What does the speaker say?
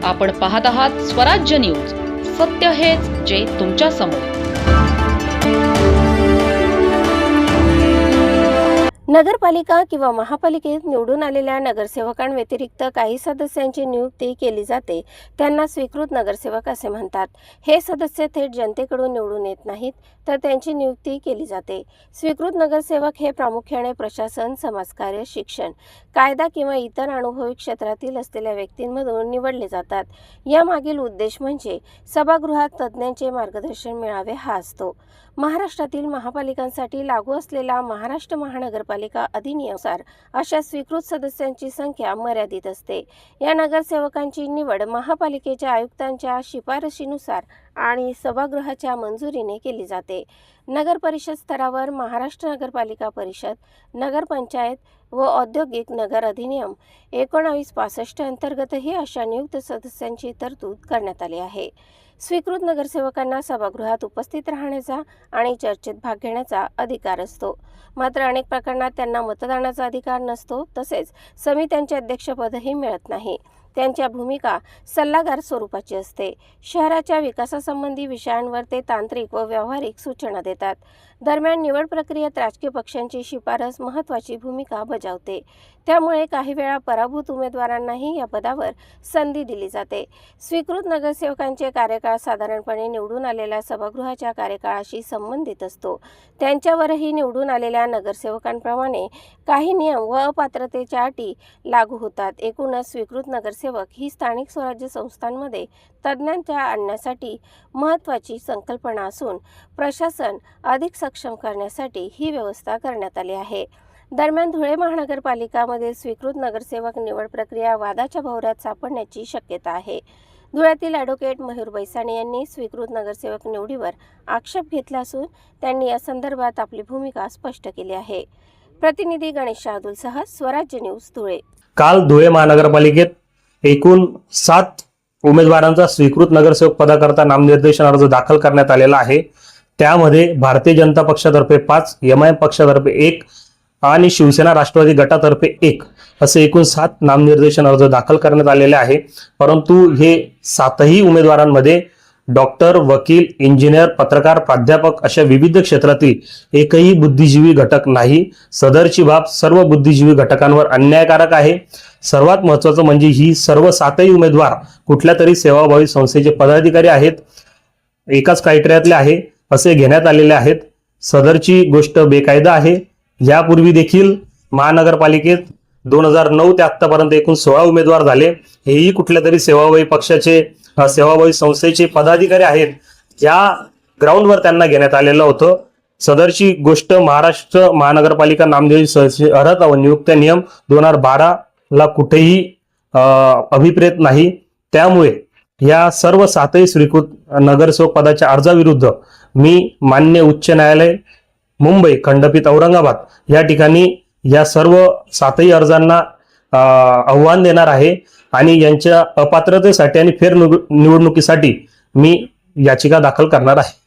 आपण पाहत आहात स्वराज्य न्यूज. सत्य हेच जे तुमच्या समोर. नगरपालिका किंवा महापालिकेत निवडून आलेल्या नगरसेवकांव्यतिरिक्त काही सदस्यांची नियुक्ती केली जाते, त्यांना स्वीकृत नगरसेवक असे म्हणतात. हे सदस्य थेट जनतेकडून निवडून येत नाहीत, तर त्यांची नियुक्ती केली जाते. स्वीकृत नगरसेवक हे प्रामुख्याने प्रशासन, समाजकार्य, शिक्षण, कायदा किंवा इतर अनुभवी क्षेत्रातील असलेल्या व्यक्तींमधून निवडले जातात. यामागील उद्देश म्हणजे सभागृहात तज्ज्ञांचे मार्गदर्शन मिळावे हा असतो. महाराष्ट्रातील महापालिकांसाठी लागू असलेला महाराष्ट्र महानगरपालिका अधिनियमानुसार अशा स्वीकृत सदस्यांची संख्या मर्यादित असते. या नगरसेवकांची निवड महापालिकेच्या आयुक्तांच्या शिफारशीनुसार आणि सभागृहाच्या मंजुरीने केली जाते. नगर परिषद स्तरावर महाराष्ट्र नगरपालिका परिषद, नगरपंचायत व औद्योगिक नगर अधिनियम 1965 अंतर्गतही अशा नियुक्त सदस्यांची तरतूद करण्यात आली आहे. स्वीकृत नगरसेवकांना सभागृहात उपस्थित राहण्याचा आणि चर्चेत भाग घेण्याचा अधिकार असतो. मात्र अनेक प्रकरणात त्यांना मतदानाचा अधिकार नसतो. तसेच समित्यांचे अध्यक्षपदही मिळत नाही. त्यांच्या भूमिका सल्लागार स्वरूपाची असते. शहराच्या विकासासंबंधी विषयांवर ते तांत्रिक व व्यावहारिक सूचना देतात. दरम्यान निवड प्रक्रियेत राजकीय पक्षांची शिफारस महत्त्वाची भूमिका बजावते. त्यामुळे काही वेळा पराभूत उमेदवारांनाही या पदावर संधी दिली जाते. स्वीकृत नगरसेवकांचे कार्यकाळ साधारणपणे निवडून आलेल्या सभागृहाच्या कार्यकाळाशी संबंधित असतो. त्यांच्यावरही निवडून आलेल्या नगरसेवकांप्रमाणे काही नियम व अपात्रतेच्या अटी लागू होतात. एकूणच स्वीकृत नगरसेवक ही स्थानिक स्वराज्य संस्थांमध्ये तज्ज्ञांच्या आणण्यासाठी महत्त्वाची संकल्पना असून प्रशासन अधिक सक्षम करण्यासाठी ही व्यवस्था करण्यात आली आहे. दरम्यान धुळे महानगरपालिकामध्ये स्वीकृत नगरसेवक निवड प्रक्रिया वादाच्या भोवऱ्यात सापडण्याची शक्यता आहे. धुळ्यातील ॲडव्होकेट मयूर बैसाणे यांनी स्वीकृत नगरसेवक निवडीवर आक्षेप घेतला असून त्यांनी या संदर्भात आपली भूमिका स्पष्ट केली आहे. प्रतिनिधी गणेश शाहदूलसह स्वराज्य न्यूज धुळे. काल धुळे महानगरपालिकेत एकूण 7 उमेदवारांचा स्वीकृत नगरसेवक पदाकरता नामनिर्देशन अर्ज दाखल करण्यात आलेला आहे. त्यामध्ये भारतीय जनता पक्षातर्फे 5, एमआयएम पक्षातर्फे 1 आणि शिवसेना राष्ट्रवादी गटातर्फे 1 असे एकूण 7 नामनिर्देशन अर्ज दाखल करण्यात आलेले आहे. परंतु हे 7ही उमेदवारांमध्ये डॉक्टर, वकील, इंजिनियर, पत्रकार, प्राध्यापक अशा विविध क्षेत्रातील एकही बुद्धिजीवी घटक नाही. सदरची बाब सर्व बुद्धिजीवी घटकांवर अन्यायकारक आहे. सर्वात महत्त्वाचं म्हणजे ही सर्व 7ही उमेदवार कुठल्या तरी सेवाभावी संस्थेचे पदाधिकारी आहेत, एकाच क्रायटेरियातले आहे असे घेण्यात आलेले आहेत. सदरची गोष्ट बेकायदा आहे. यापूर्वी देखील महानगरपालिकेत 2009 ते आतापर्यंत एकूण 16 उमेदवार झाले. हेही कुठल्या तरी सेवाभावी पक्षाचे, सेवाभावी संस्थेचे पदाधिकारी आहेत. या ग्राउंडवर त्यांना घेण्यात आलेलं होतं. सदरची गोष्ट महाराष्ट्र महानगरपालिका नामनिर्देशन अर्हता व नियुक्त्या नियम 2012 ला कुठेही अभिप्रेत नाही. त्यामुळे या सर्व 7ही स्वीकृत नगरसेवक पदाच्या अर्जाविरुद्ध मी मान्य उच्च न्यायालय मुंबई खंडपीठ औरंगाबाद या ठिकाणी या सर्व 7ही अर्जांना आव्हान देणार आहे आणि यांच्या अपात्रतेसाठी आणि फेरनिवडणुकीसाठी मी याचिका दाखल करणार आहे.